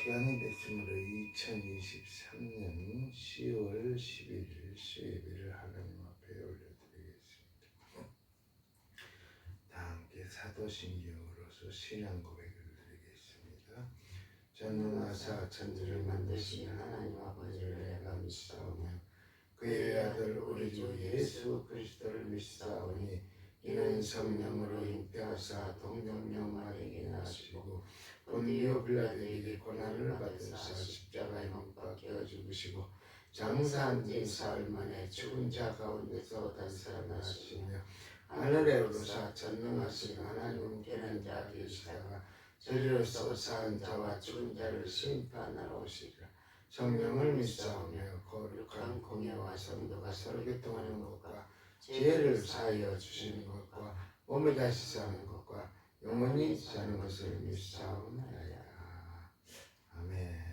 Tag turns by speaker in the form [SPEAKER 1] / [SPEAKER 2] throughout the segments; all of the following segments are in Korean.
[SPEAKER 1] 시간이 됐으므로 2023년 10월 11일 수요일을 하나님 앞에 올려드리겠습니다. 다 함께 사도신경으로서 신앙 고백을 드리겠습니다. 전능하사 천지를 만드신 하나님 아버지를 내가 믿사오며 그의 아들 우리 주 예수 그리스도를 믿사오니 이는 성령으로 잉태하사 동정녀 마리아에게 나시고 본디오 빌라도에게 고난을 받으사 십자가에 못 박혀 죽으시고 장사한 지 사흘 만에 죽은 자 가운데서 다시 살아나시며 하늘에 오르사 전능하신 하나님 편한 자 계시다가 저리로서 사한 자와 죽은 자를 심판하러 오시리라. 성령을 믿사오며 거룩한 공예와 성도가 서로 교통하는 것과 지혜를 사하여 주시는 것과 몸을 다시 사는 것과 영원히 사는 것을 믿사옵나이다. 아멘.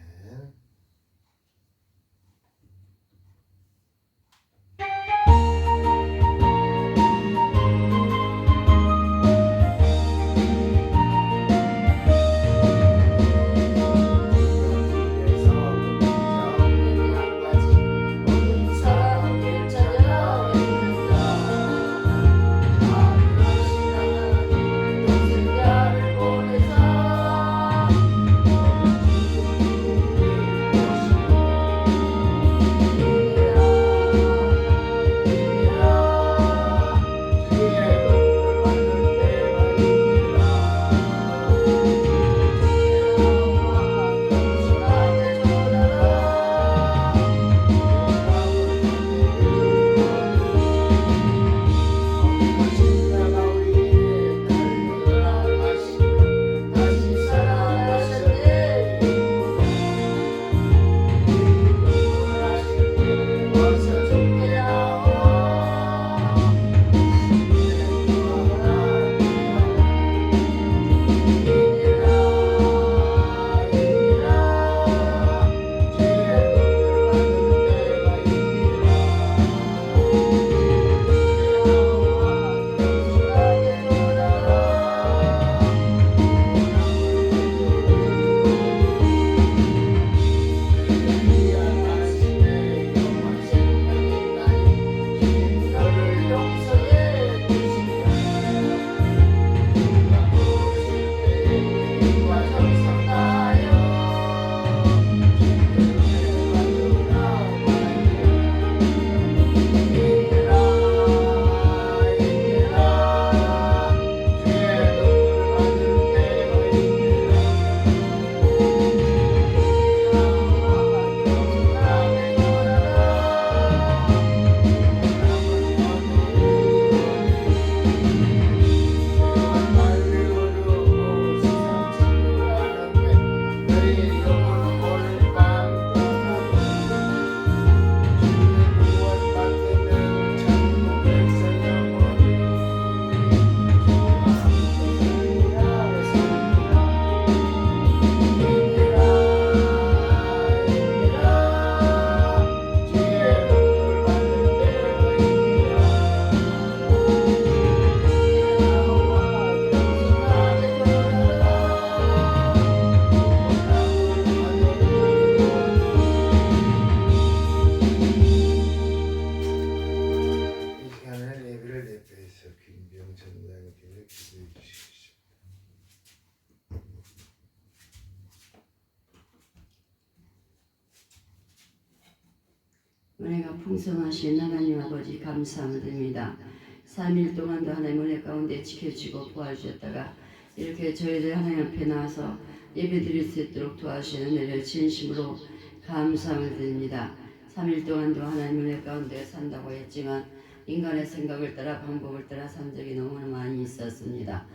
[SPEAKER 2] 은혜가 풍성하신 하나님 아버지 감사함을 드립니다. 3일 동안도 하나님 은혜 가운데 지켜주시고 도와주셨다가 이렇게 저희들 하나님 앞에 나와서 예배드릴 수 있도록 도와주시는 은혜를 진심으로 감사함을 드립니다. 3일 동안도 하나님 은혜 가운데 산다고 했지만 인간의 생각을 따라 방법을 따라 산 적이 너무나 많이 있었습니다.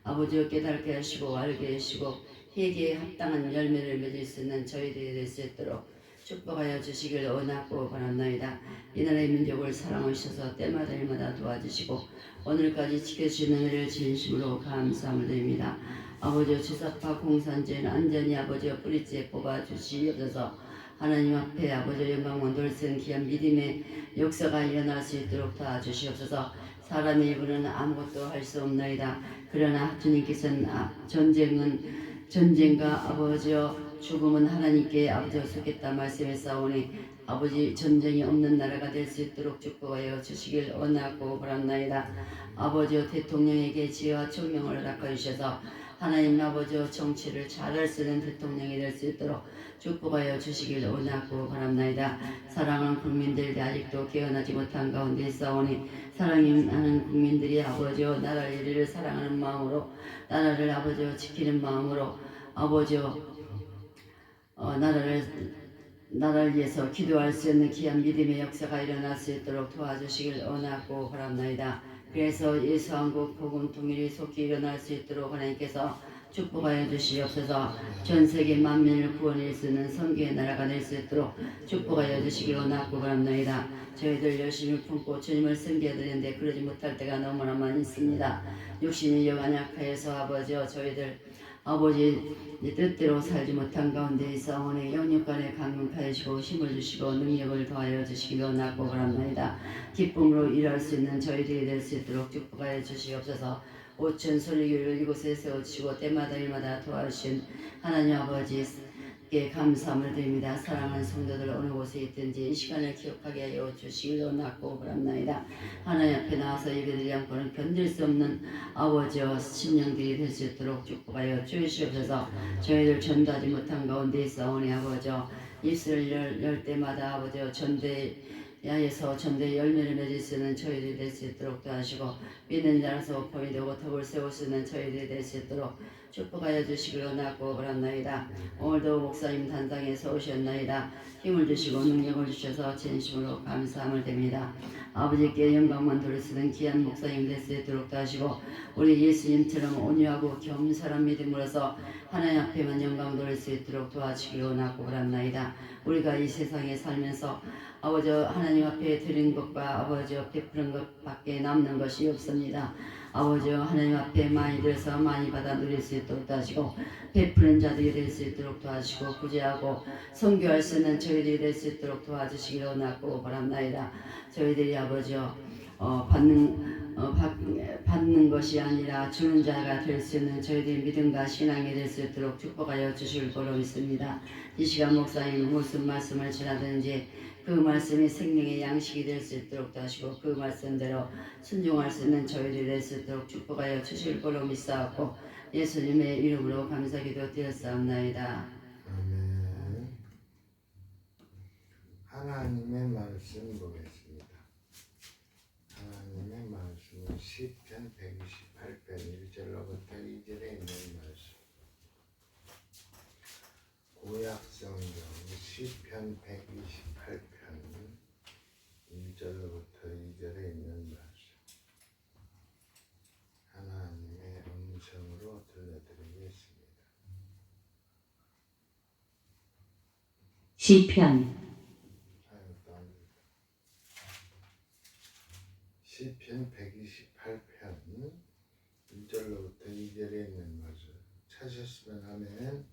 [SPEAKER 2] 아버지여 깨닫게 하시고 알게 하시고 회개에 합당한 열매를 맺을 수 있는 저희들이 될 수 있도록 축복하여 주시길 원하고 바랍니다. 이 나라의 민족을 사랑하셔서 때마다 일마다 도와주시고 오늘까지 지켜주시는 은혜를 진심으로 감사함을 드립니다. 아버지여 주사파 공산주의는 안전히 아버지여 뿌리째 뽑아주시옵소서. 하나님 앞에 아버지여 영광과 놀라운 귀한 믿음의 역사가 일어날 수 있도록 도와주시옵소서. 사람의 입으로는 아무것도 할 수 없나이다. 그러나 주님께서는 전쟁은 전쟁과 아버지여 죽음은 하나님께 아버지여 속겠다 말씀했사오니 아버지 전쟁이 없는 나라가 될 수 있도록 축복하여 주시길 원하고 바랍나이다. 아버지여 대통령에게 지혜와 총명을 허락하여 주셔서 하나님 아버지여 정치를 잘할 수 있는 대통령이 될 수 있도록 축복하여 주시길 원하고 바랍나이다. 사랑하는 국민들이 아직도 깨어나지 못한 가운데 있사오니 사랑하는 국민들이 아버지여 나라를 이리를 사랑하는 마음으로 나라를 아버지여 지키는 마음으로 아버지여 나라를 위해서 기도할 수 있는 귀한 믿음의 역사가 일어날 수 있도록 도와주시길 원하고 바랍나이다. 그래서 예수 한국 복음 통일이 속히 일어날 수 있도록 하나님께서 축복하여 주시옵소서. 전 세계 만민을 구원할 수 있는 선교의 나라가 될 수 있도록 축복하여 주시길 원하고 바랍나이다. 저희들 열심히 품고 주님을 섬겨야 되는데 그러지 못할 때가 너무나 많이 있습니다. 육신이 여간 약하여서 아버지여 저희들 아버지 뜻대로 살지 못한 가운데 있사오니 영육간에 강림하여 주시고 힘을 주시고 능력을 더하여 주시기 원하고 바랍나이다. 기쁨으로 일할 수 있는 저희들이 될 수 있도록 축복하여 주시옵소서. 오천 소리교를 이곳에 세워주시고 때마다 일마다 도와주신 하나님 아버지께 감사함을 드립니다. 사랑하는 성도들 어느 곳에 있든지 이 시간을 기억하게 하여 주시길 원하고 바랍나이다. 하나님 앞에 나와서 예배드리지 않고는 견딜 수 없는 아버지와 심령들이 될 수 있도록 축복하여 주시옵소서. 저희들 전도하지 못한 가운데 있사오니 아버지와 입술을 열 때마다 아버지와 전대야에서 전대 열매를 맺을 수 있는 저희들이 될 수 있도록 도와주시고 믿는 자라서 보이 되고 덕을 세울 수 있는 저희들이 될 수 있도록 축복하여 주시길 원하고 바랍나이다. 오늘도 목사님 단장에서 오셨나이다. 힘을 주시고 능력을 주셔서 진심으로 감사함을 드립니다. 아버지께 영광만 돌릴 수 있는 귀한 목사님 될 수 있도록 도와주시고 우리 예수님처럼 온유하고 겸손한 믿음으로서 하나님 앞에만 영광 돌릴 수 있도록 도와주시기 원하고 바랍나이다. 우리가 이 세상에 살면서 아버지 하나님 앞에 드린 것과 아버지 베푸는 것밖에 남는 것이 없습니다. 아버지 하나님 앞에 많이 들어서 많이 받아 누릴 수 있도록 도와주시고 베푸는 자들이 될 수 있도록 도와주시고 구제하고 선교할 수 있는 저희들이 될 수 있도록 도와주시기 원하고 바랍나이다. 저희들이 아버지여 받는 것이 아니라 주는 자가 될 수 있는 저희들의 믿음과 신앙이 될 수 있도록 축복하여 주실 거로 믿습니다. 이 시간 목사님 무슨 말씀을 전하든지 그 말씀이 생명의 양식이 될 수 있도록 하시고 그 말씀대로 순종할 수 있는 저희들이 될 수 있도록 축복하여 주실 거로 믿사옵고 예수님의 이름으로 감사기도 드렸사옵나이다.
[SPEAKER 1] 아멘. 하나님의 말씀 보겠습니다. 하나님의 말씀은 시편 128편 1절로부터 2절에 있는 말씀. 구약성경 시편 128편 1절로부터 2절에 있는 말씀. 하나님의 음성으로 들려드리겠습니다.
[SPEAKER 3] 시편
[SPEAKER 1] 시편 128편 1절로부터 2절에 있는 말씀 찾으시면 하면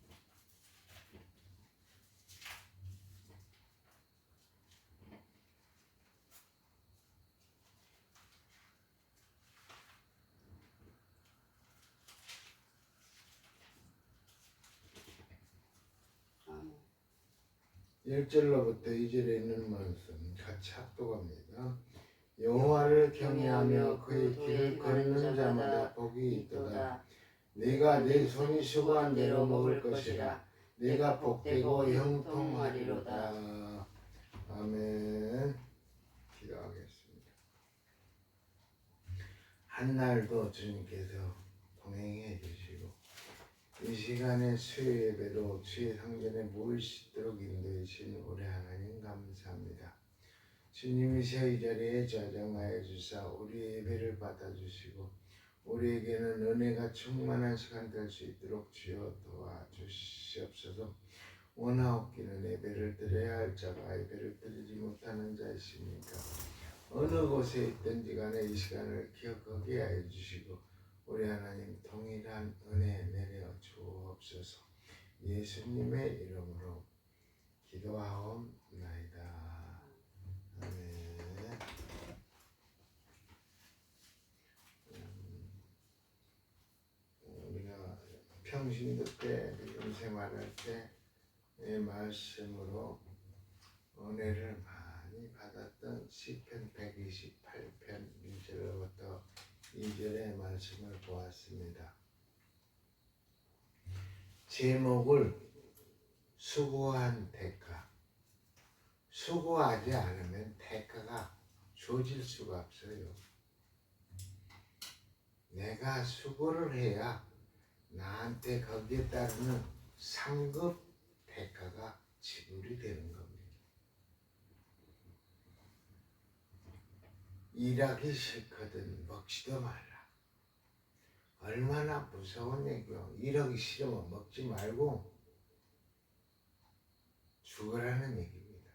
[SPEAKER 1] (1절로부터) 2절에 있는 말씀 같이 합독합니다. 여호와를 경외하며 그의 길을 걷는 자마다 복이 있도다. 내가 내 손이 수고한 대로 먹을 것이라. 내가 복되고 형통하리로다. 아멘. 기도하겠습니다. 한날도 주님께서 동행해 주시고 이 시간에 수요 예배로 주의 성전에 모일 수 있도록 인도해 주신 우리 하나님 감사합니다. 주님이 이 자리에 좌정하여 주사 우리 예배를 받아주시고 우리에게는 은혜가 충만한 시간 될 수 있도록 주여 도와주시옵소서. 원하옵기는 예배를 드려야 할 자가 예배를 드리지 못하는 자이십니까? 어느 곳에 있든지 간에 이 시간을 기억하게 하여 주시고 우리 하나님 동일한 은혜 내려 주옵소서. 예수님의 이름으로 기도하옵나이다. 아멘. 우리가 평신도 때 믿음 생활할 때 이 말씀으로 은혜를 많이 받았던 시편 128편 1절부터 2절의 말씀을 보았습니다. 제목을 수고한 대가. 수고하지 않으면 대가가 주어질 수가 없어요. 내가 수고를 해야 나한테 거기에 따르는 상급 대가가 지불이 되는 겁니다. 일하기 싫거든 먹지도 말라. 얼마나 무서운 얘기요. 일하기 싫으면 먹지 말고 죽으라는 얘기입니다.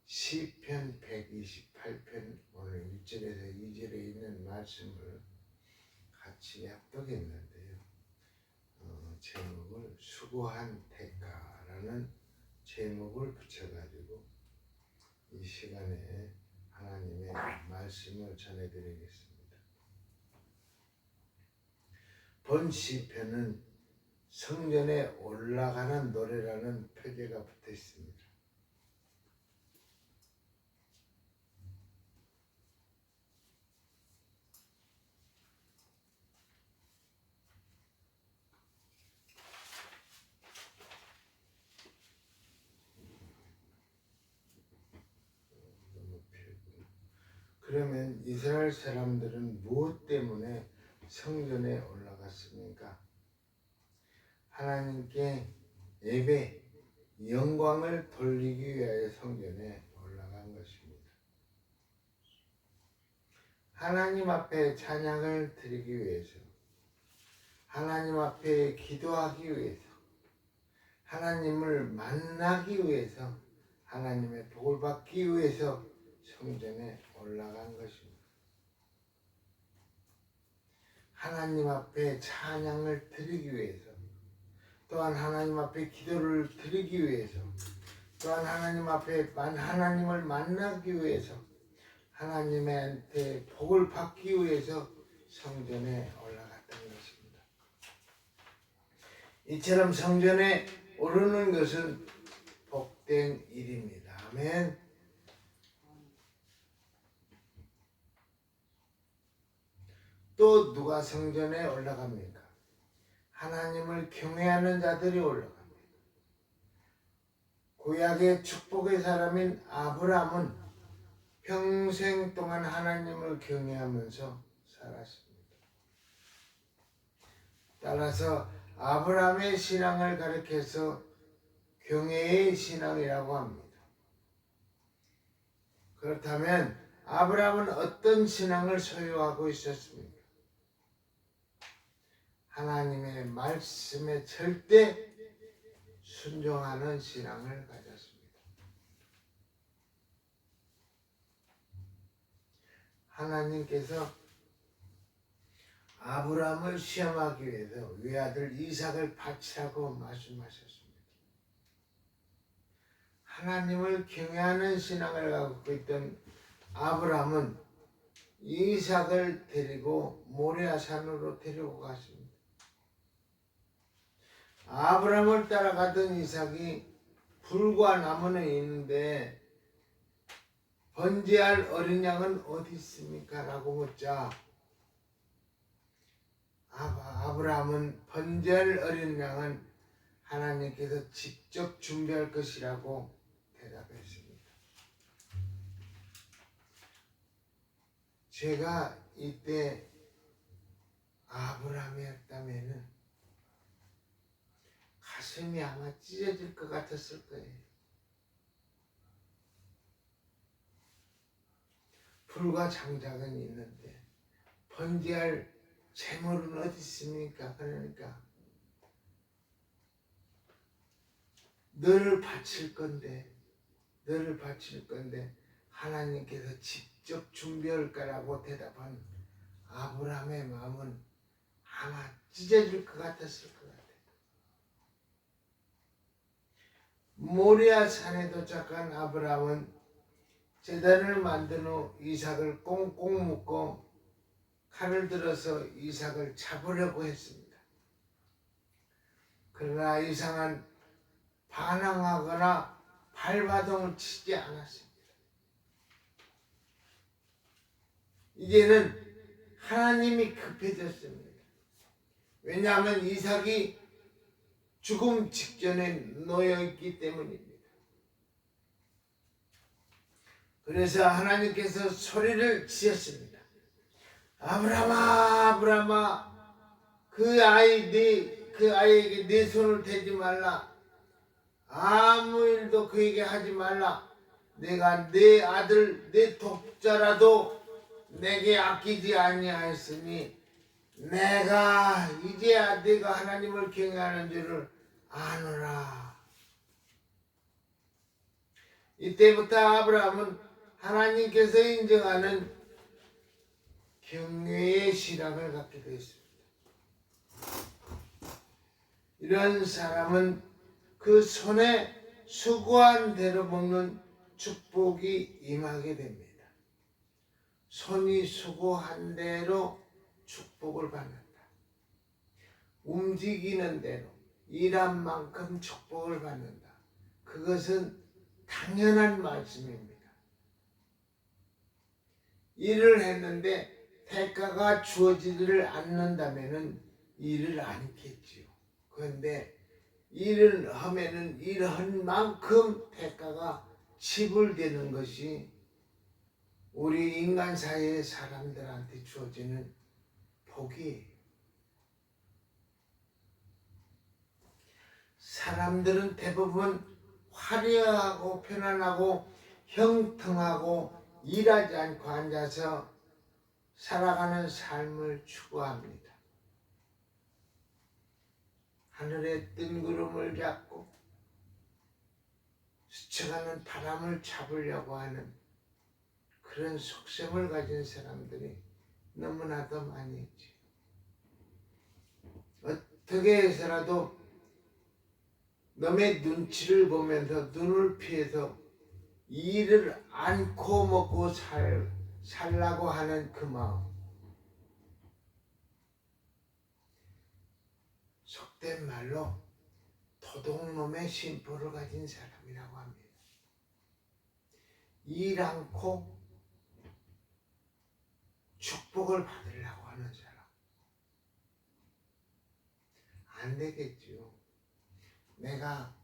[SPEAKER 1] 시편 128편 오늘 1절에서 2절에 있는 말씀을 같이 합독했는데요. 제목을 수고한 대가라는 제목을 붙여가지고 이 시간에 하나님의 말씀을 전해드리겠습니다. 본 시편은 성전에 올라가는 노래라는 표제가 붙어 있습니다. 그러면 이스라엘 사람들은 무엇 때문에 성전에 올라갔습니까? 하나님께 예배, 영광을 돌리기 위하여 성전에 올라간 것입니다. 하나님 앞에 찬양을 드리기 위해서, 하나님 앞에 기도하기 위해서, 하나님을 만나기 위해서, 하나님의 복을 받기 위해서 성전에 올라간 것입니다. 하나님 앞에 찬양을 드리기 위해서, 또한 하나님 앞에 기도를 드리기 위해서, 또한 하나님 앞에 하나님을 만나기 위해서, 하나님한테 복을 받기 위해서 성전에 올라갔던 것입니다. 이처럼 성전에 오르는 것은 복된 일입니다. 아멘. 또 누가 성전에 올라갑니까? 하나님을 경외하는 자들이 올라갑니다. 구약의 축복의 사람인 아브라함은 평생 동안 하나님을 경외하면서 살았습니다. 따라서 아브라함의 신앙을 가리켜서 경외의 신앙이라고 합니다. 그렇다면 아브라함은 어떤 신앙을 소유하고 있었습니까? 하나님의 말씀에 절대 순종하는 신앙을 가졌습니다. 하나님께서 아브라함을 시험하기 위해서 외아들 이삭을 바치라고 말씀하셨습니다. 하나님을 경외하는 신앙을 갖고 있던 아브라함은 이삭을 데리고 모리아 산으로 데리고 갔습니다. 아브라함을 따라가던 이삭이 불과 나무는 있는데 번제할 어린 양은 어디 있습니까? 라고 묻자 아브라함은 번제할 어린 양은 하나님께서 직접 준비할 것이라고 대답했습니다. 제가 이때 아브라함이었다면 가슴이 아마 찢어질 것 같았을 거예요. 불과 장작은 있는데 번제할 재물은 어디 있습니까? 그러니까 너를 바칠 건데 하나님께서 직접 준비할 거라고 대답한 아브라함의 마음은 아마 찢어질 것 같았을 것 같아요. 모리아 산에 도착한 아브라함은 제단을 만든 후 이삭을 꽁꽁 묶고 칼을 들어서 이삭을 잡으려고 했습니다. 그러나 이삭은 반항하거나 발바닥을 치지 않았습니다. 이제는 하나님이 급해졌습니다. 왜냐하면 이삭이 죽음 직전에 놓여있기 때문입니다. 그래서 하나님께서 소리를 지었습니다. 아브라함아, 아브라함아, 그 아이에게 내 손을 대지 말라. 아무 일도 그에게 하지 말라. 내가 내 아들, 내 독자라도 내게 아끼지 아니하였으니 내가 이제야 네가 하나님을 경외하는 줄을 아노라. 이때부터 아브라함은 하나님께서 인정하는 경외의 시락을 갖게 되었습니다. 이런 사람은 그 손에 수고한 대로 먹는 축복이 임하게 됩니다. 손이 수고한 대로 축복을 받는다. 움직이는 대로 일한 만큼 축복을 받는다. 그것은 당연한 말씀입니다. 일을 했는데 대가가 주어지지를 않는다면 일을 안 했겠지요. 그런데 일을 하면은 일한 만큼 대가가 지불되는 것이 우리 인간 사회의 사람들한테 주어지는 복이에요. 사람들은 대부분 화려하고 편안하고 형통하고 일하지 않고 앉아서 살아가는 삶을 추구합니다. 하늘에 뜬 구름을 잡고 스쳐가는 바람을 잡으려고 하는 그런 속셈을 가진 사람들이 너무나도 많이 있지. 어떻게 해서라도 남의 눈치를 보면서 눈을 피해서 일을 않고 먹고 살라고 하는 그 마음. 속된 말로 도둑놈의 심보를 가진 사람이라고 합니다. 일 않고 축복을 받으려고 하는 사람. 안 되겠죠. 내가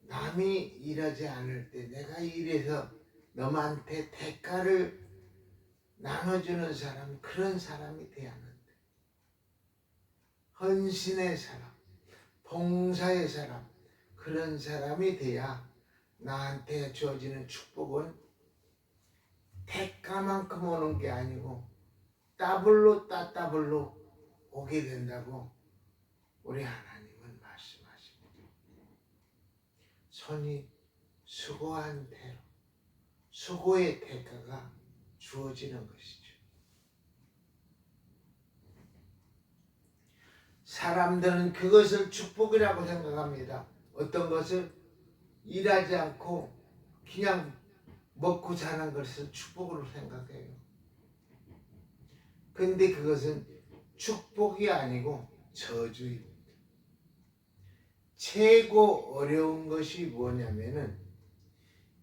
[SPEAKER 1] 남이 일하지 않을 때 내가 일해서 너한테 대가를 나눠주는 사람, 그런 사람이 돼야 하는데, 헌신의 사람, 봉사의 사람, 그런 사람이 돼야 나한테 주어지는 축복은 대가만큼 오는 게 아니고 따블로 따따블로 오게 된다고 우리 하나님은 말씀하십니다. 손이 수고한 대로 수고의 대가가 주어지는 것이죠. 사람들은 그것을 축복이라고 생각합니다. 어떤 것을 일하지 않고 그냥 먹고 사는 것을 축복으로 생각해요. 근데 그것은 축복이 아니고 저주입니다. 최고 어려운 것이 뭐냐면은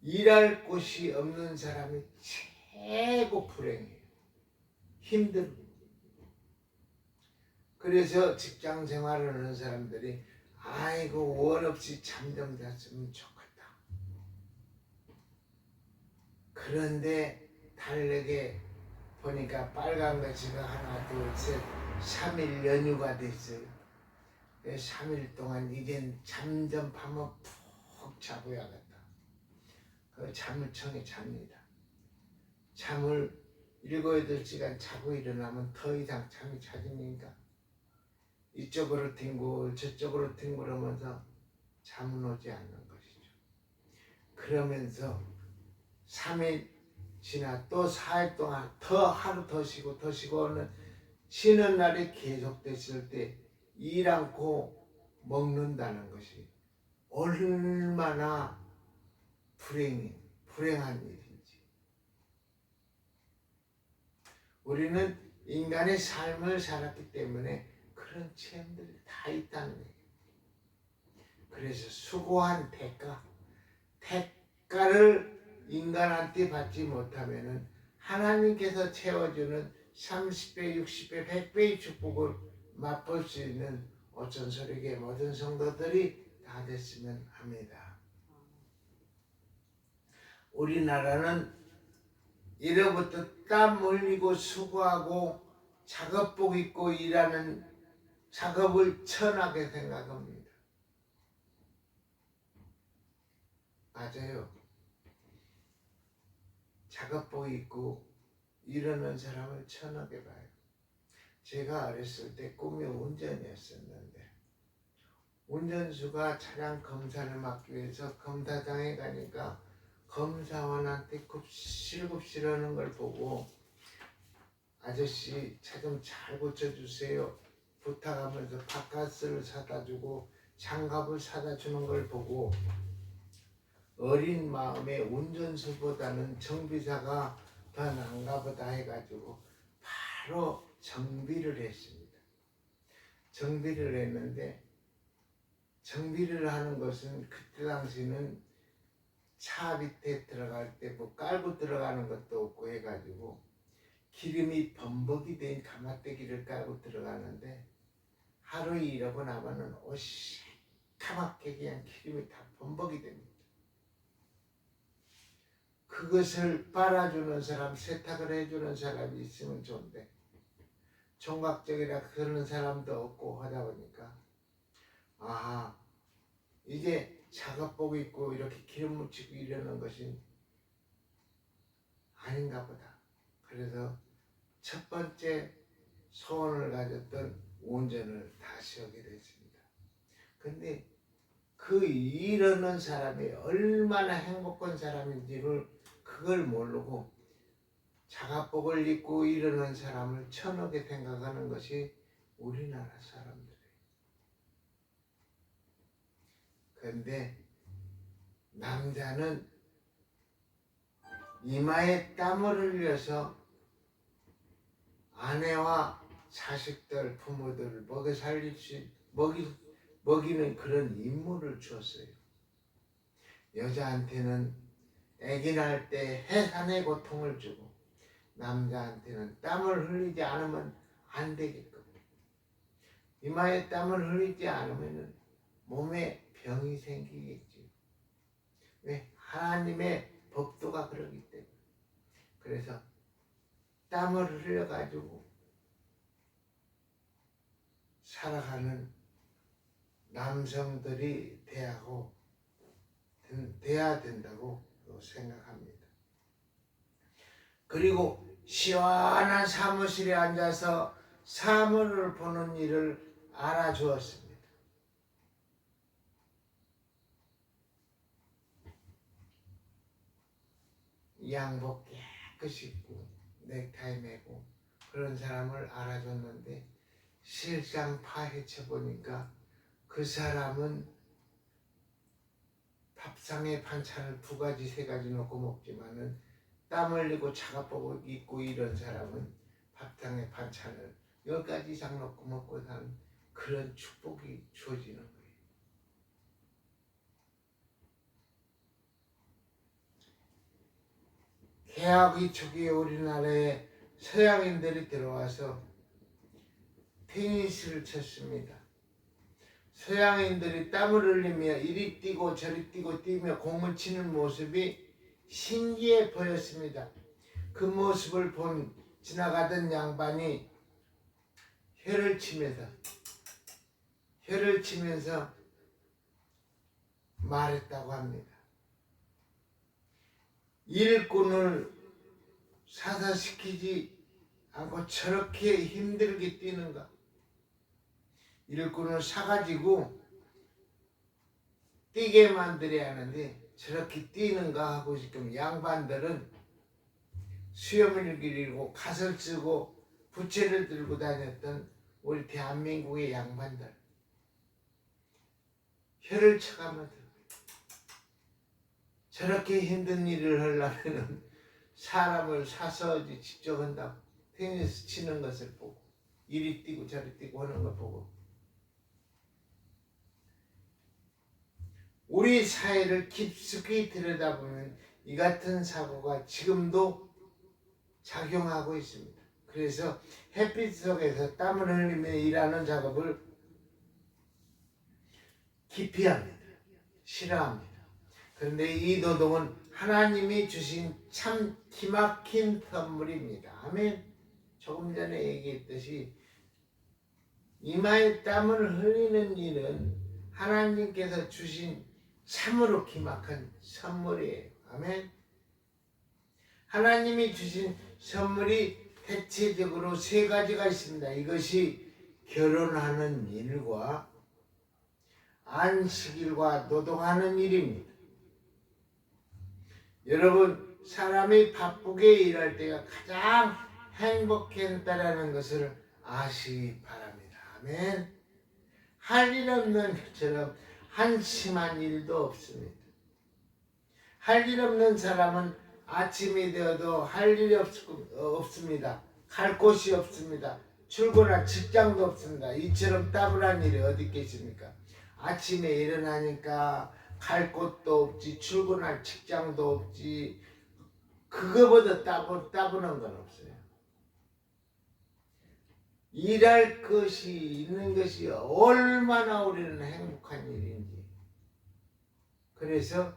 [SPEAKER 1] 일할 곳이 없는 사람이 최고 불행해요. 힘들고. 그래서 직장 생활을 하는 사람들이 아이고 원 없이 잠좀 잤으면 좋겠다. 그런데 달력에 보니까 빨간 글씨가 하나 둘 셋 3일 연휴가 됐어요. 3일 동안 이젠 잠 좀 밤은 푹 자고야겠다. 그 잠을 청해 잡니다. 잠을 7, 8시간 자고 일어나면 더 이상 잠이 찾으니까 이쪽으로 뒹굴 저쪽으로 뒹굴으면서 잠은 오지 않는 것이죠. 그러면서 3일 지나 또 4일 동안 더 하루 더 쉬고는 쉬는 날이 계속됐을 때 일 않고 먹는다는 것이 얼마나 불행한 일인지. 우리는 인간의 삶을 살았기 때문에 그런 체험들이 다 있다는 얘기예요. 그래서 수고한 대가를 인간한테 받지 못하면은 하나님께서 채워주는 30배, 60배, 100배의 축복을 맛볼 수 있는 오천설에게 모든 성도들이 다 됐으면 합니다. 우리나라는 이로부터 땀 흘리고 수고하고 작업복 입고 일하는 작업을 천하게 생각합니다. 맞아요. 작업복 입고 일하는 사람을 천하게 봐요. 제가 어렸을 때 꿈이 운전이었었는데 운전수가 차량 검사를 맡기 위해서 검사장에 가니까 검사원한테 굽실굽실하는 걸 보고 아저씨 차 좀 잘 고쳐주세요 부탁하면서 바카스를 사다 주고 장갑을 사다 주는 걸 보고 어린 마음에 운전수보다는 정비사가 더 나은가 보다 해가지고 바로 정비를 했습니다. 정비를 했는데 정비를 하는 것은 그때 당시는 차 밑에 들어갈 때 뭐 깔고 들어가는 것도 없고 해가지고 기름이 범벅이 된 가마떼기를 깔고 들어가는데 하루 일하고 나면은 옷이 까맣게 그냥 기름이 다 범벅이 됩니다. 그것을 빨아주는 사람, 세탁을 해주는 사람이 있으면 좋은데 총각적이라 그러는 사람도 없고 하다 보니까 이제 작업복 입고 이렇게 기름 묻히고 이러는 것이 아닌가 보다. 그래서 첫 번째 소원을 가졌던 운전을 다시 하게 됐습니다. 근데 그 일하는 사람이 얼마나 행복한 사람인지를 그걸 모르고 작업복을 입고 일하는 사람을 천하게 생각하는 것이 우리나라 사람들이에요. 그런데 남자는 이마에 땀을 흘려서 아내와 자식들, 부모들을 먹여 살릴 수 먹이는 그런 임무를 주었어요. 여자한테는 아기 낳을 때 해산의 고통을 주고 남자한테는 땀을 흘리지 않으면 안 되게끔 이마에 땀을 흘리지 않으면 몸에 병이 생기겠지. 왜? 하나님의 법도가 그러기 때문에. 그래서 땀을 흘려가지고 살아가는 남성들이 돼야 된다고 생각합니다. 그리고 시원한 사무실에 앉아서 사물을 보는 일을 알아주었습니다. 양복 깨끗이 입고 넥타이 매고 그런 사람을 알아줬는데 실상 파헤쳐 보니까 그 사람은 밥상에 반찬을 2가지 3가지 넣고 먹지만은 땀 흘리고 작업복 입고 이런 사람은 밥상에 반찬을 10가지 이상 넣고 먹고 사는 그런 축복이 주어지는 거예요. 개화기 초기에 우리나라에 서양인들이 들어와서 테니스를 쳤습니다. 서양인들이 땀을 흘리며 이리 뛰고 저리 뛰며 공을 치는 모습이 신기해 보였습니다. 그 모습을 본 지나가던 양반이 혀를 치면서 말했다고 합니다. 일꾼을 사사시키지 않고 저렇게 힘들게 뛰는가? 일꾼을 사가지고 뛰게 만들어야 하는데 저렇게 뛰는가 하고 지금 양반들은 수염을 기르고 갓을 쓰고 부채를 들고 다녔던 우리 대한민국의 양반들 혀를 쳐가면서 저렇게 힘든 일을 하려면 사람을 사서 직접 한다고 테니스 치는 것을 보고 이리 뛰고 저리 뛰고 하는 걸 보고 우리 사회를 깊숙이 들여다보면 이 같은 사고가 지금도 작용하고 있습니다. 그래서 햇빛 속에서 땀을 흘리며 일하는 작업을 기피합니다. 싫어합니다. 그런데 이 노동은 하나님이 주신 참 기막힌 선물입니다. 아멘. 조금 전에 얘기했듯이 이마에 땀을 흘리는 일은 하나님께서 주신 참으로 기막힌 선물이에요. 아멘. 하나님이 주신 선물이 대체적으로 세 가지가 있습니다. 이것이 결혼하는 일과 안식일과 노동하는 일입니다. 여러분, 사람이 바쁘게 일할 때가 가장 행복했다라는 것을 아시기 바랍니다. 아멘. 할 일 없는 것처럼 한심한 일도 없습니다. 할 일 없는 사람은 아침이 되어도 할 일이 없습니다. 갈 곳이 없습니다. 출근할 직장도 없습니다. 이처럼 따분한 일이 어디 있겠습니까? 아침에 일어나니까 갈 곳도 없지, 출근할 직장도 없지, 그거보다 따분한 건 없어요. 일할 것이 있는 것이 얼마나 우리는 행복한 일인지. 그래서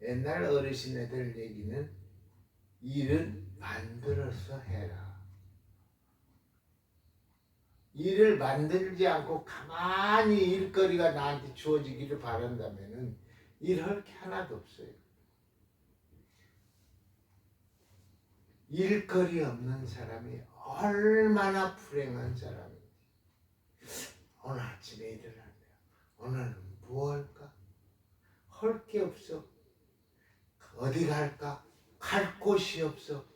[SPEAKER 1] 옛날 어르신애들 얘기는 일은 만들어서 해라. 일을 만들지 않고 가만히 일거리가 나한테 주어지기를 바란다면 일할 게 하나도 없어요. 일거리 없는 사람이 얼마나 불행한 사람인지. 오늘 아침에 일어났네요. 오늘은 뭐 할까? 할 게 없어. 어디 갈까? 갈 곳이 없어.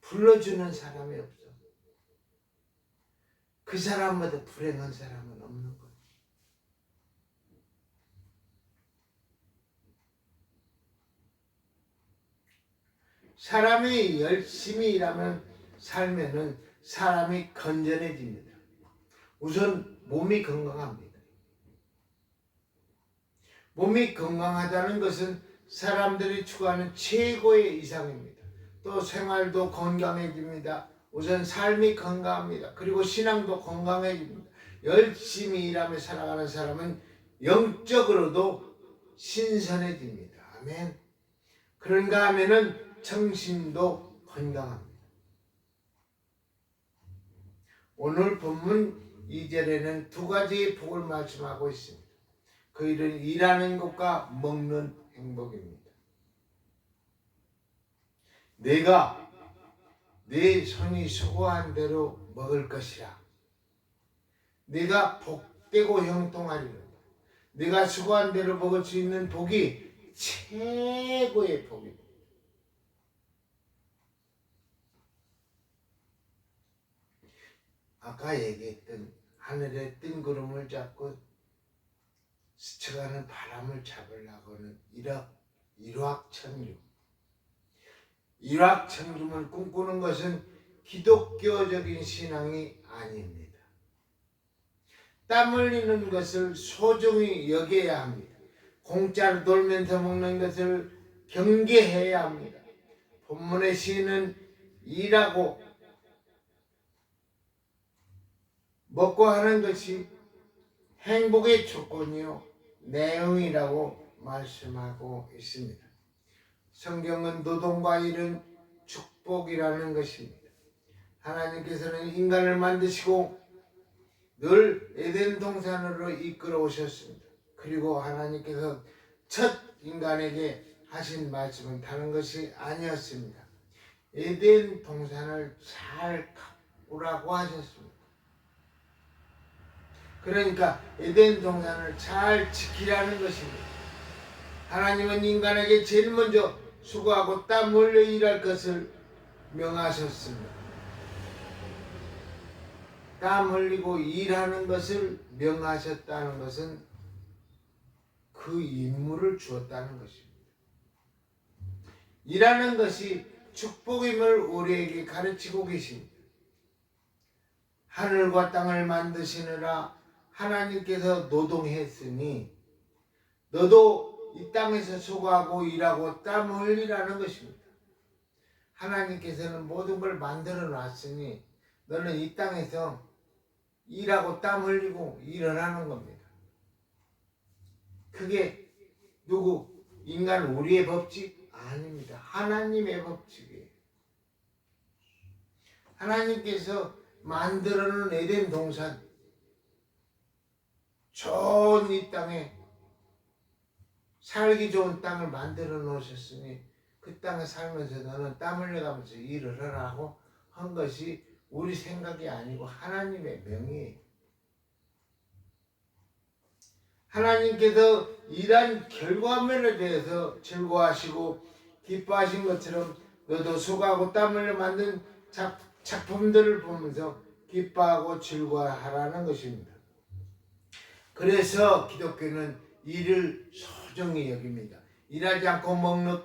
[SPEAKER 1] 불러주는 사람이 없어. 그 사람보다 불행한 사람은 없는 거예요. 사람이 열심히 일하면 살면은 사람이 건전해집니다. 우선 몸이 건강합니다. 몸이 건강하다는 것은 사람들이 추구하는 최고의 이상입니다. 또 생활도 건강해집니다. 우선 삶이 건강합니다. 그리고 신앙도 건강해집니다. 열심히 일하며 살아가는 사람은 영적으로도 신선해집니다. 아멘. 그런가 하면은 정신도 건강합니다. 오늘 본문 2절에는 두 가지의 복을 말씀하고 있습니다. 그 일은 일하는 것과 먹는 행복입니다. 내가 내 손이 수고한 대로 먹을 것이라. 내가 복되고 형통하리로다. 내가 수고한 대로 먹을 수 있는 복이 최고의 복입니다. 아까 얘기했던 하늘의 뜬구름을 잡고 스쳐가는 바람을 잡으려고는 일확천금. 일확천금을 꿈꾸는 것은 기독교적인 신앙이 아닙니다. 땀 흘리는 것을 소중히 여겨야 합니다. 공짜로 돌면서 먹는 것을 경계해야 합니다. 본문의 시인은 일하고 먹고 하는 것이 행복의 조건이요 내용이라고 말씀하고 있습니다. 성경은 노동과 일은 축복이라는 것입니다. 하나님께서는 인간을 만드시고 늘 에덴 동산으로 이끌어 오셨습니다. 그리고 하나님께서 첫 인간에게 하신 말씀은 다른 것이 아니었습니다. 에덴 동산을 잘 가꾸라고 하셨습니다. 그러니까 에덴 동산을 잘 지키라는 것입니다. 하나님은 인간에게 제일 먼저 수고하고 땀 흘려 일할 것을 명하셨습니다. 땀 흘리고 일하는 것을 명하셨다는 것은 그 임무를 주었다는 것입니다. 일하는 것이 축복임을 우리에게 가르치고 계십니다. 하늘과 땅을 만드시느라 하나님께서 노동했으니 너도 이 땅에서 수고하고 일하고 땀 흘리라는 것입니다. 하나님께서는 모든 걸 만들어 놨으니 너는 이 땅에서 일하고 땀 흘리고 일어나는 겁니다. 그게 누구? 인간 우리의 법칙? 아닙니다. 하나님의 법칙이에요. 하나님께서 만들어 놓은 에덴 동산, 좋은 이 땅에 살기 좋은 땅을 만들어 놓으셨으니 그 땅에 살면서 너는 땀 흘려가면서 일을 하라고 한 것이 우리 생각이 아니고 하나님의 명이에요. 하나님께서 일한 결과물에 대해서 즐거워하시고 기뻐하신 것처럼 너도 수고하고 땀 흘려 만든 작품들을 보면서 기뻐하고 즐거워하라는 것입니다. 그래서 기독교는 일을 소중히 여깁니다. 일하지 않고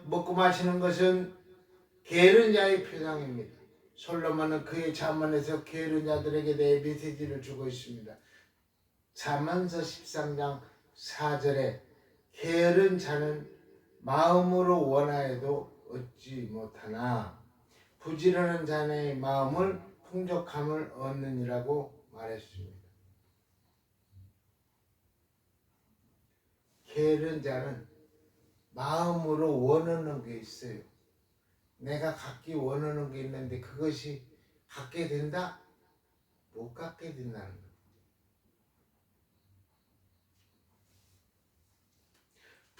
[SPEAKER 1] 먹고 마시는 것은 게으른 자의 표상입니다. 솔로몬은 그의 잠언에서 게으른 자들에게 대해 메시지를 주고 있습니다. 잠언서 13장 4절에 게으른 자는 마음으로 원하여도 얻지 못하나 부지런한 자의 마음을 풍족함을 얻느니라고 말했습니다. 게으른 자는 마음으로 원하는 게 있어요. 내가 갖기 원하는 게 있는데 그것이 갖게 된다? 못 갖게 된다는 거예요.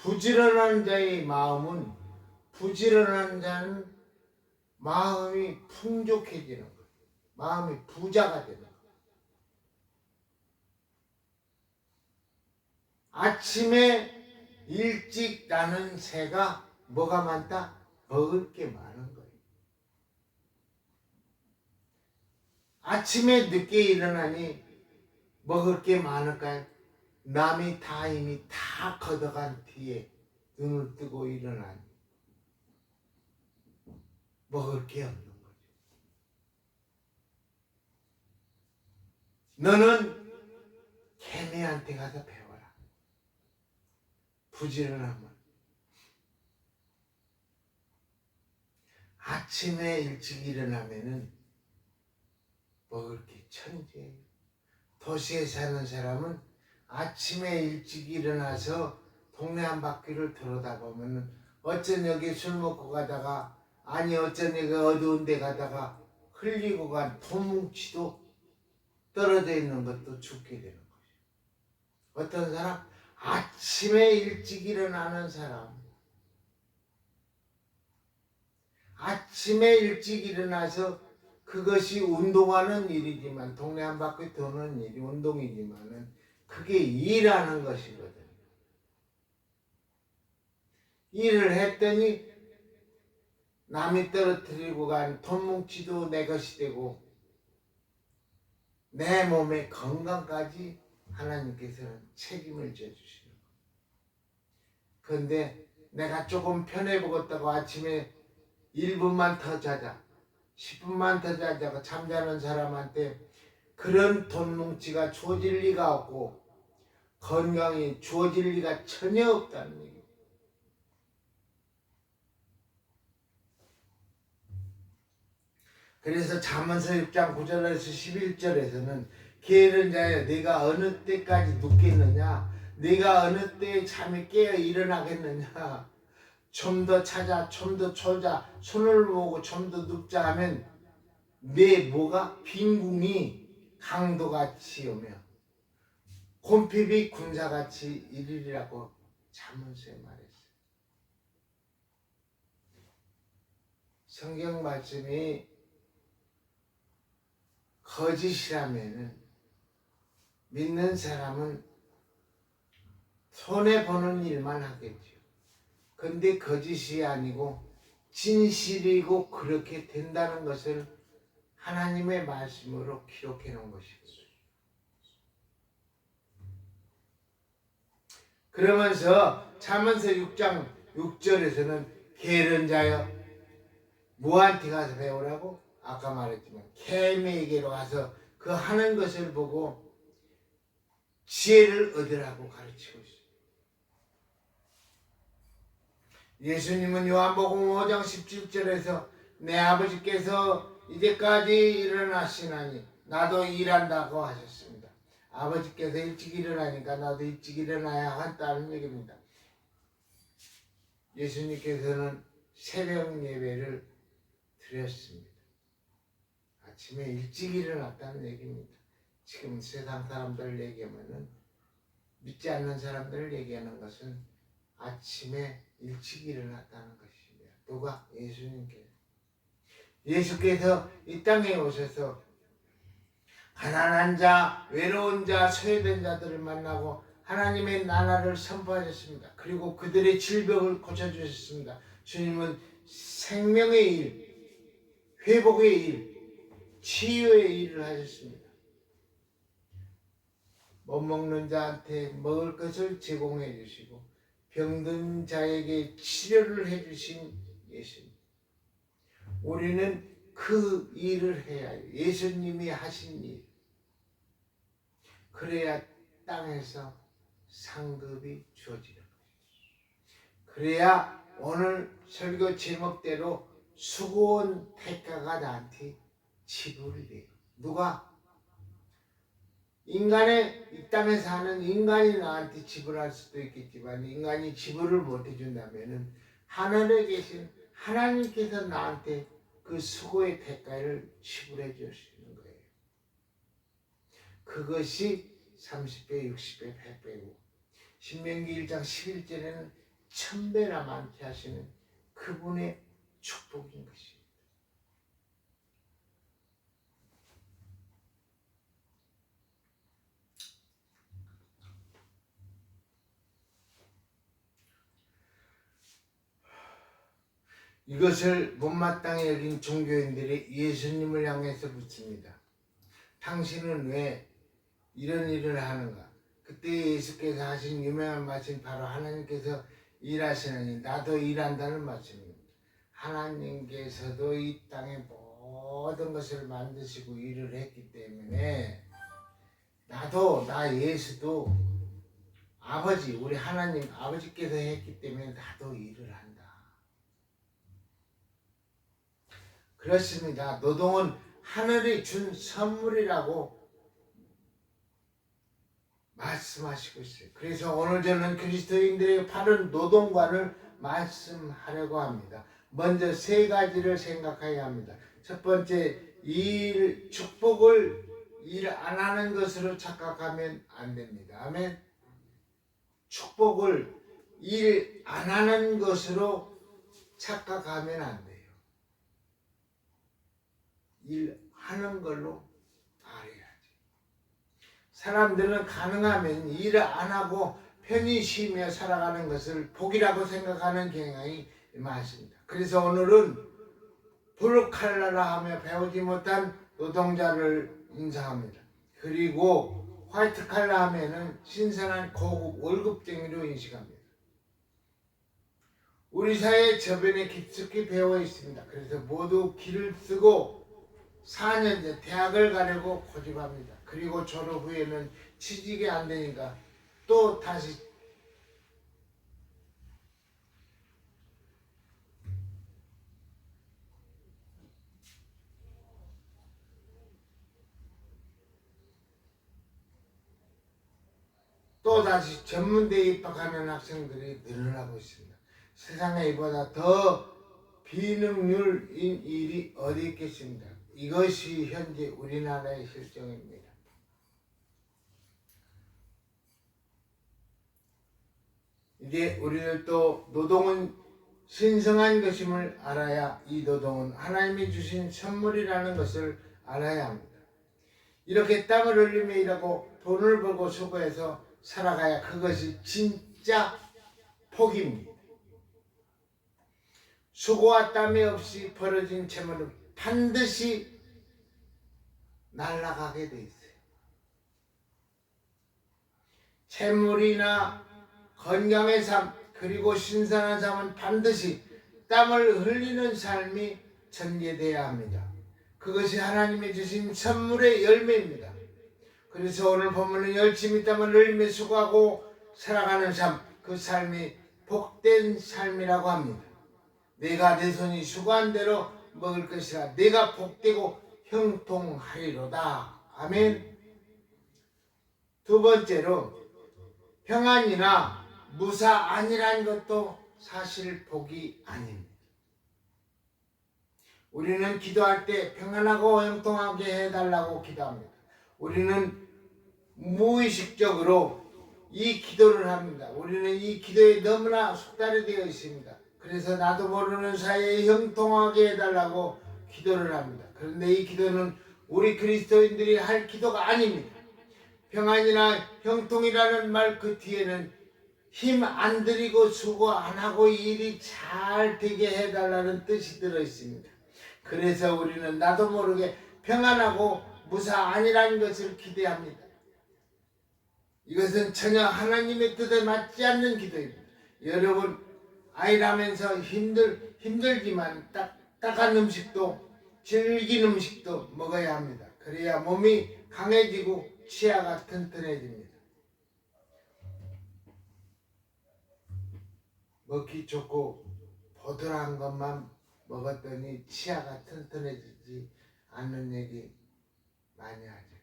[SPEAKER 1] 부지런한 자의 마음은, 부지런한 자는 마음이 풍족해지는 거예요. 마음이 부자가 되는 거예요. 아침에 일찍 나는 새가 뭐가 많다? 먹을 게 많은 거예요. 아침에 늦게 일어나니 먹을 게 많을까요? 남이 다 이미 다 걷어간 뒤에 눈을 뜨고 일어나니 먹을 게 없는 거죠. 너는 개미한테 가서 배워라. 부지런함을. 아침에 일찍 일어나면은 먹을 게 천지예요. 도시에 사는 사람은 아침에 일찍 일어나서 동네 한 바퀴를 들여다보면 어쩐 여기 술 먹고 가다가 아니 어쩐 여기 어두운 데 가다가 흘리고 간 토뭉치도 떨어져 있는 것도 죽게 되는 거죠. 어떤 사람 아침에 일찍 일어나는 사람 아침에 일찍 일어나서 그것이 운동하는 일이지만 동네 한 바퀴 도는 일이 운동이지만은 그게 일하는 것이거든요. 일을 했더니 남이 떨어뜨리고 간 돈뭉치도 내 것이 되고 내 몸의 건강까지 하나님께서는 책임을 져주시는 거예요. 그런데 내가 조금 편해보겠다고 아침에 1분만 더 자자 10분만 더 자자고 잠자는 사람한테 그런 돈뭉치가 주어질 리가 없고 건강이 주어질 리가 전혀 없다는 얘기예요. 그래서 잠언서 6장 9절에서 11절에서는 게으른 자여 네가 어느 때까지 눕겠느냐 네가 어느 때에 잠이 깨어 일어나겠느냐 좀 더 찾아 좀 더 졸자 손을 모으고 좀 더 눕자 하면 내 뭐가 빈궁이 강도같이 오며 곰핍이 군사같이 이르리라고 잠언서에 말했어요. 성경 말씀이 거짓이라면은 믿는 사람은 손해보는 일만 하겠죠. 근데 거짓이 아니고 진실이고 그렇게 된다는 것을 하나님의 말씀으로 기록해 놓은 것이거든요. 그러면서 잠언서 6장 6절에서는 게으른 자여 뭐한테 가서 배우라고? 아까 말했지만 개미에게로 가서 그 하는 것을 보고 지혜를 얻으라고 가르치고 있어요. 예수님은 요한복음 5장 17절에서 내 아버지께서 이제까지 일어나시나니 나도 일한다고 하셨습니다. 아버지께서 일찍 일어나니까 나도 일찍 일어나야 한다는 얘기입니다. 예수님께서는 새벽 예배를 드렸습니다. 아침에 일찍 일어났다는 얘기입니다. 지금 세상 사람들 얘기하면은 믿지 않는 사람들을 얘기하는 것은 아침에 일찍 일어났다는 것입니다. 누가? 예수께서 이 땅에 오셔서 가난한 자, 외로운 자, 소외된 자들을 만나고 하나님의 나라를 선포하셨습니다. 그리고 그들의 질병을 고쳐주셨습니다. 주님은 생명의 일, 회복의 일, 치유의 일을 하셨습니다. 못 먹는 자한테 먹을 것을 제공해 주시고 병든 자에게 치료를 해 주신 예수님. 우리는 그 일을 해야 해요. 예수님이 하신 일. 그래야 땅에서 상급이 주어지는 거예요. 그래야 오늘 설교 제목대로 수고한 대가가 나한테 지불이 돼요. 누가? 인간의 이 땅에 사는 인간이 나한테 지불할 수도 있겠지만 인간이 지불을 못 해준다면은 하늘에 계신 하나님께서 나한테 그 수고의 대가를 지불해 주시는 거예요. 그것이 30배, 60배, 100배고 신명기 1장 11절에는 1000배나 많게 하시는 그분의 축복인 것입니다. 이것을 못마땅히 여긴 종교인들이 예수님을 향해서 묻습니다. 당신은 왜 이런 일을 하는가? 그때 예수께서 하신 유명한 말씀 바로 하나님께서 일하시느니 나도 일한다는 말씀입니다. 하나님께서도 이 땅의 모든 것을 만드시고 일을 했기 때문에 나도 나 예수도 아버지 우리 하나님 아버지께서 했기 때문에 나도 일을 한다. 그렇습니다. 노동은 하늘이 준 선물이라고 말씀하시고 있어요. 그래서 오늘 저는 그리스도인들의 바른 노동관을 말씀하려고 합니다. 먼저 세 가지를 생각해야 합니다. 첫 번째, 축복을 일 안 하는 것으로 착각하면 안 됩니다. 아멘. 축복을 일 안 하는 것으로 착각하면 안 돼요. 일하는 걸로 알아야지. 사람들은 가능하면 일을 안 하고 편히 쉬며 살아가는 것을 복이라고 생각하는 경향이 많습니다. 그래서 오늘은 블루칼라라 하며 배우지 못한 노동자를 인사합니다. 그리고 화이트칼라 하면은 신선한 고급 월급쟁이로 인식합니다. 우리 사회 저변에 깊숙이 배어 있습니다. 그래서 모두 길을 쓰고 4년째 대학을 가려고 고집합니다. 그리고 졸업 후에는 취직이 안 되니까 또 다시 전문대에 입학하는 학생들이 늘어나고 있습니다. 세상에 이보다 더 비능률인 일이 어디 있겠습니까? 이것이 현재 우리나라의 실정입니다. 이제 우리들도 노동은 신성한 것임을 알아야 이 노동은 하나님이 주신 선물이라는 것을 알아야 합니다. 이렇게 땀을 흘리며 일하고 돈을 벌고 수고해서 살아가야 그것이 진짜 복입니다. 수고와 땀이 없이 벌어진 재물은 반드시 날아가게 돼 있어요. 재물이나 건강의 삶 그리고 신선한 삶은 반드시 땀을 흘리는 삶이 전개돼야 합니다. 그것이 하나님이 주신 선물의 열매입니다. 그래서 오늘 본문은 열심히 땀을 흘리며 수고하고 살아가는 삶, 그 삶이 복된 삶이라고 합니다. 내가 내 손이 수고한 대로 먹을 것이라 내가 복되고 형통하리로다. 아멘. 두 번째로 평안이나 무사안이라는 것도 사실 복이 아닙니다. 우리는 기도할 때 평안하고 형통하게 해달라고 기도합니다. 우리는 무의식적으로 이 기도를 합니다. 우리는 이 기도에 너무나 속달이 되어 있습니다. 그래서 나도 모르는 사이에 형통하게 해달라고 기도를 합니다. 그런데 이 기도는 우리 그리스도인들이 할 기도가 아닙니다. 평안이나 형통이라는 말 그 뒤에는 힘 안 들이고 수고 안 하고 일이 잘 되게 해달라는 뜻이 들어 있습니다. 그래서 우리는 나도 모르게 평안하고 무사안이라는 것을 기대합니다. 이것은 전혀 하나님의 뜻에 맞지 않는 기도입니다. 여러분, 아이 낳으면서 힘들지만 딱딱한 음식도 질긴 음식도 먹어야 합니다. 그래야 몸이 강해지고 치아가 튼튼해집니다. 먹기 좋고 보드라한 것만 먹었더니 치아가 튼튼해지지 않는 얘기 많이 하죠.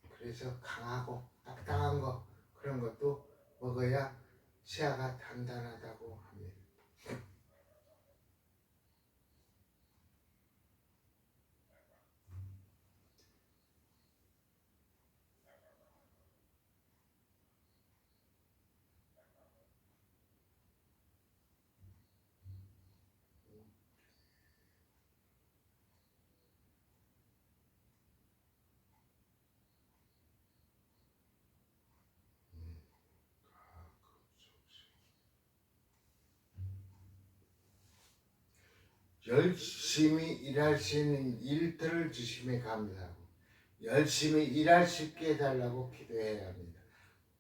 [SPEAKER 1] 그래서 강하고 딱딱한 거 그런 것도 먹어야 치아가 단단하다고 합니다. 열심히 일할 수 있는 일터를 주심에 감사하고 열심히 일할 수 있게 해달라고 기도해야 합니다.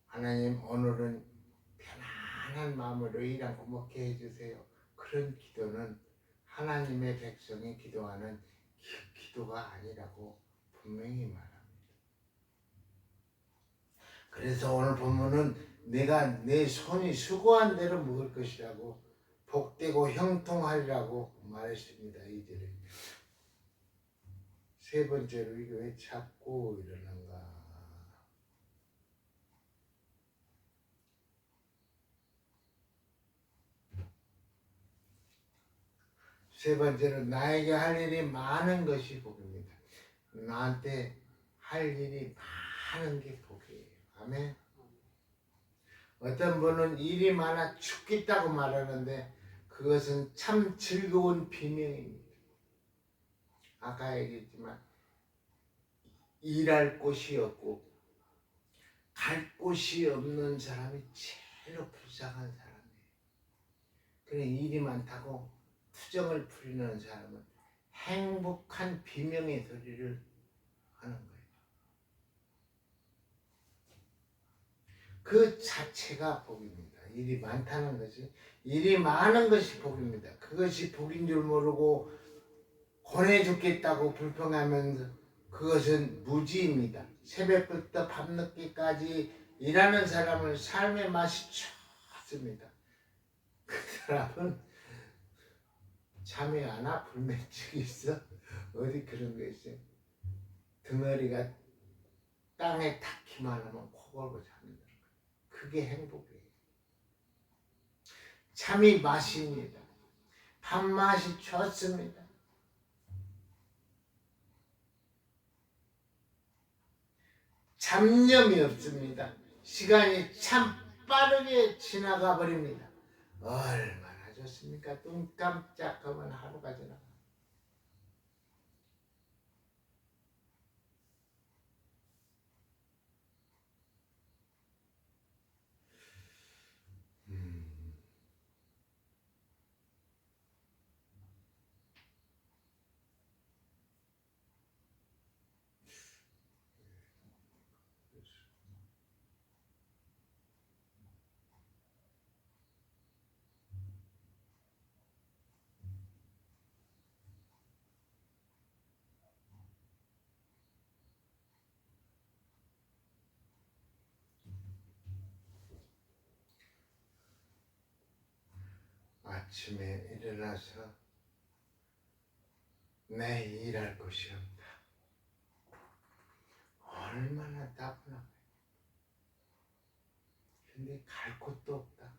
[SPEAKER 1] 하나님, 오늘은 편안한 마음으로 일 않고 먹게 해주세요. 그런 기도는 하나님의 백성이 기도하는 기도가 아니라고 분명히 말합니다. 그래서 오늘 본문은 내가 내 손이 수고한 대로 먹을 것이라고 복되고 형통하리라고 말했습니다. 2절에. 세 번째로 이게 왜 자꾸 이러는가? 세 번째로 나에게 할 일이 많은 것이 복입니다. 나한테 할 일이 많은 게 복이에요. 아멘. 어떤 분은 일이 많아 죽겠다고 말하는데 그것은 참 즐거운 비명입니다. 아까 얘기했지만 일할 곳이 없고 갈 곳이 없는 사람이 제일로 불쌍한 사람이에요. 그래 일이 많다고 투정을 부리는 사람은 행복한 비명의 소리를 하는 거예요. 그 자체가 복입니다. 일이 많다는 것이, 일이 많은 것이 복입니다. 그것이 복인 줄 모르고 권해 죽겠다고 불평하면서 그것은 무지입니다. 새벽부터 밤늦게까지 일하는 사람은 삶의 맛이 좋습니다. 그 사람은 잠이 안 와? 불면증이 있어? 어디 그런 거 있어요? 등어리가 땅에 닿기만 하면 코 골고 잡니다. 그게 행복이에요. 잠이 맛입니다. 밥맛이 좋습니다. 잡념이 없습니다. 시간이 참 빠르게 지나가 버립니다. 얼마나 좋습니까? 눈 깜짝하면 하루가 지나가. 아침에 일어나서 내 일할 곳이 없다. 얼마나 따분하고. 근데 갈 곳도 없다.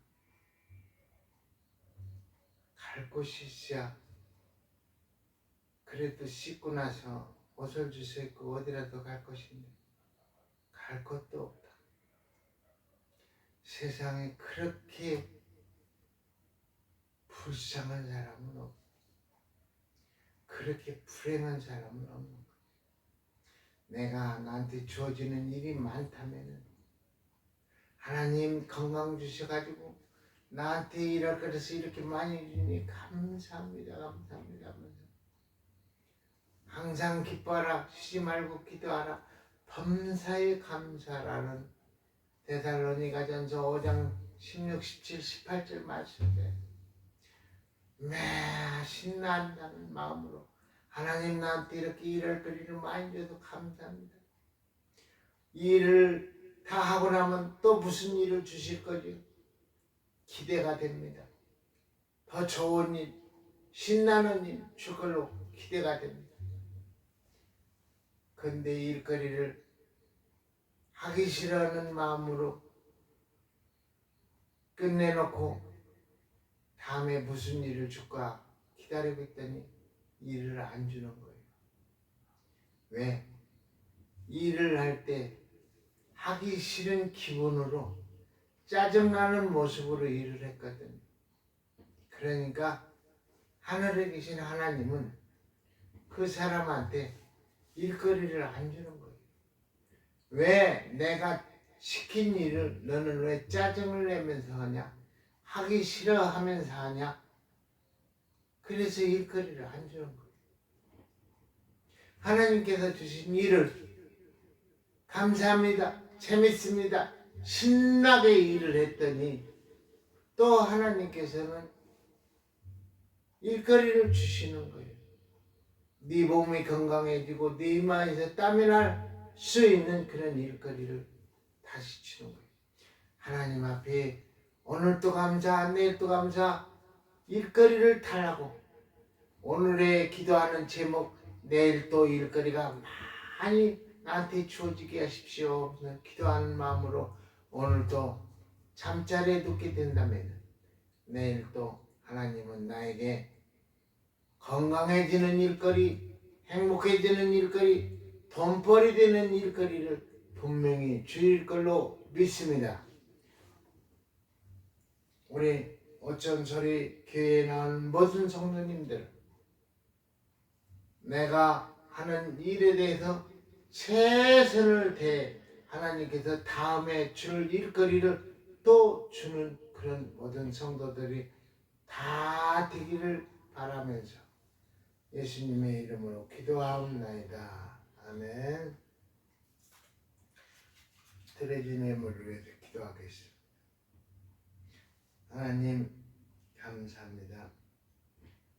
[SPEAKER 1] 갈 곳이 있어야 그래도 씻고 나서 옷을 주워 입고 어디라도 갈 것인데 갈 곳도 없다. 세상에 그렇게 불쌍한 사람은 없고 그렇게 불행한 사람은 없는 거야. 내가 나한테 주어지는 일이 많다면 하나님 건강 주셔가지고 나한테 일할 그래서 이렇게 많이 주니 감사합니다. 감사합니다. 항상 기뻐하라. 쉬지 말고 기도하라. 범사에 감사라는 데살로니가전서 5장 16, 17, 18절 말씀에 매 신난다는 마음으로 하나님 나한테 이렇게 일할 거리를 많이 줘서 감사합니다. 이 일을 다 하고 나면 또 무슨 일을 주실 거지? 기대가 됩니다. 더 좋은 일, 신나는 일 줄 걸로 기대가 됩니다. 근데 일거리를 하기 싫어하는 마음으로 끝내놓고 다음에 무슨 일을 줄까 기다리고 있더니 일을 안 주는 거예요. 왜? 일을 할 때 하기 싫은 기분으로 짜증나는 모습으로 일을 했거든요. 그러니까 하늘에 계신 하나님은 그 사람한테 일거리를 안 주는 거예요. 왜 내가 시킨 일을 너는 왜 짜증을 내면서 하냐? 하기 싫어하면서 하냐? 그래서 일거리를 안 주는 거예요. 하나님께서 주신 일을 감사합니다. 재밌습니다. 신나게 일을 했더니 또 하나님께서는 일거리를 주시는 거예요. 네 몸이 건강해지고 네 이마에서 땀이 날 수 있는 그런 일거리를 다시 주는 거예요. 하나님 앞에 오늘도 감사, 내일도 감사, 일거리를 달라고 오늘의 기도하는 제목, 내일 또 일거리가 많이 나한테 주어지게 하십시오. 기도하는 마음으로 오늘도 잠자리에 눕게 된다면 내일 또 하나님은 나에게 건강해지는 일거리, 행복해지는 일거리, 돈벌이 되는 일거리를 분명히 주일 걸로 믿습니다. 우리 오천소리 교회에 나온 모든 성도님들, 내가 하는 일에 대해서 최선을 다해 하나님께서 다음에 줄 일거리를 또 주는 그런 모든 성도들이 다 되기를 바라면서 예수님의 이름으로 기도하옵나이다. 아멘. 드레진 예물을 위해서 기도하겠습니다. 하나님 감사합니다.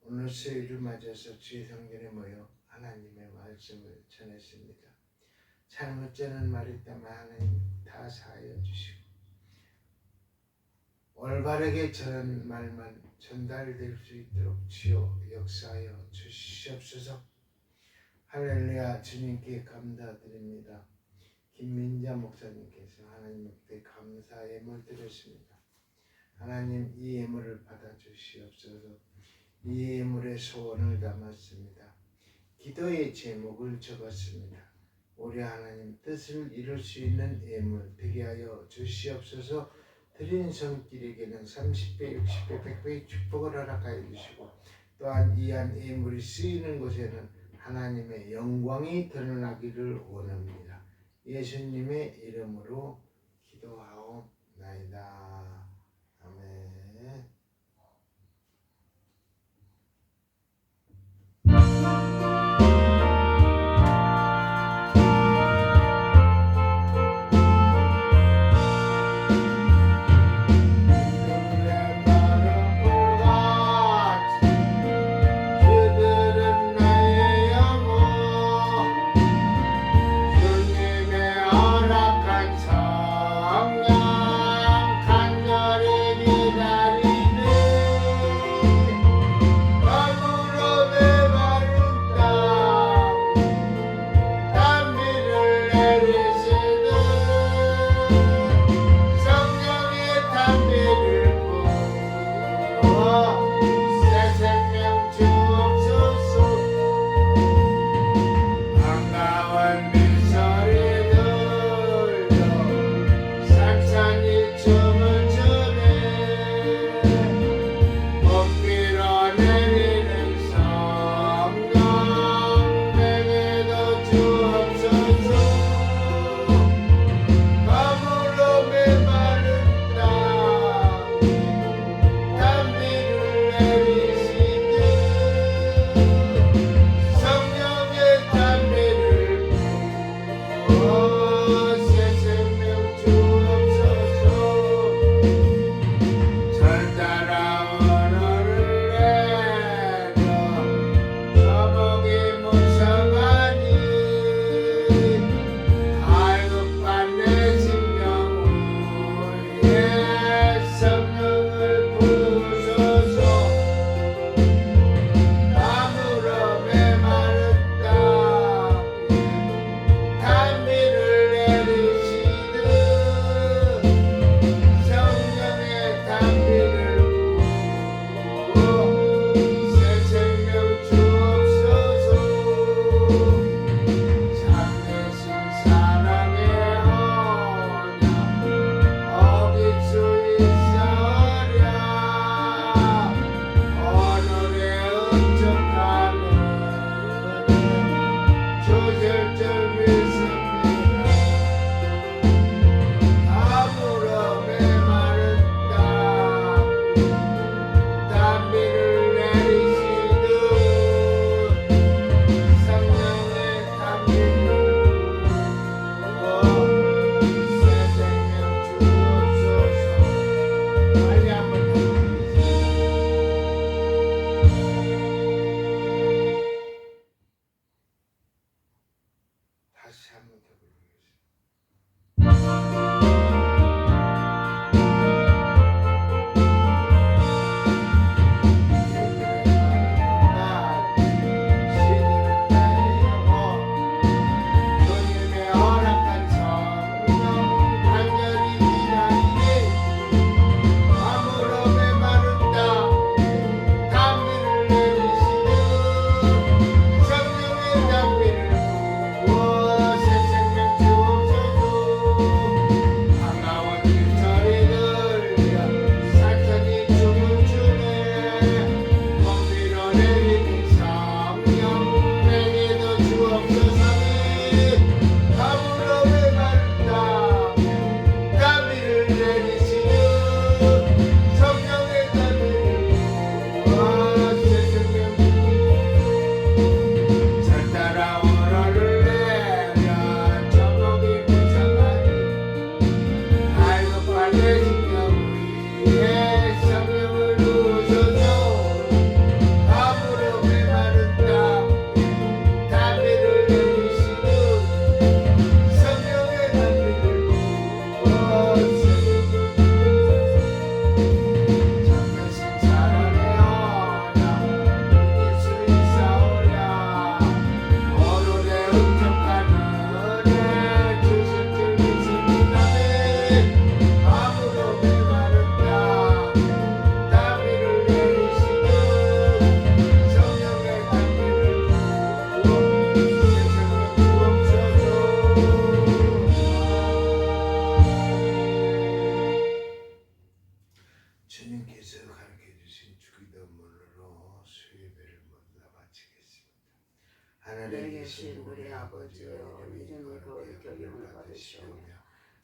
[SPEAKER 1] 오늘 수요일을 맞아서 주의 성전에 모여 하나님의 말씀을 전했습니다. 잘못되는 말이 있다면 하나님 다 사하여 주시고 올바르게 전한 말만 전달될 수 있도록 주여 역사하여 주시옵소서. 할렐루야. 주님께 감사드립니다. 김민자 목사님께서 하나님 앞에 감사 예물 드렸습니다. 하나님 이 예물을 받아 주시옵소서. 이 예물의 소원을 담았습니다. 기도의 제목을 적었습니다. 우리 하나님 뜻을 이룰 수 있는 예물 되게 하여 주시옵소서. 드린 손길에게는 30배, 60배, 100배의 축복을 허락하여 주시고 또한 이한 예물이 쓰이는 곳에는 하나님의 영광이 드러나기를 원합니다. 예수님의 이름으로 기도하옵나이다. 아멘. 주님의 허락한 성령한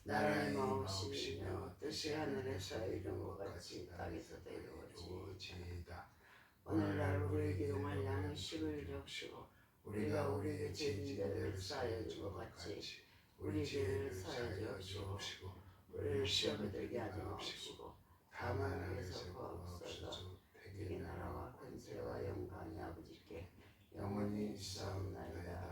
[SPEAKER 2] 나라의 마옵시며 뜻이 하늘에서 이룬 것 같이 땅에서도 이루어지이다. 오늘날 우리에게 용할 양식을 주옵시고 우리가 우리에게 죄진 자를 사하여 준 것 같이 우리 죄를 사하여 주옵시고 우리를 시험에 들게 하지 마옵시고 다만 하늘에서 구하옵소서. 대개 나라와 권세와 영광이 아버지께 영원히 있사옵나이다.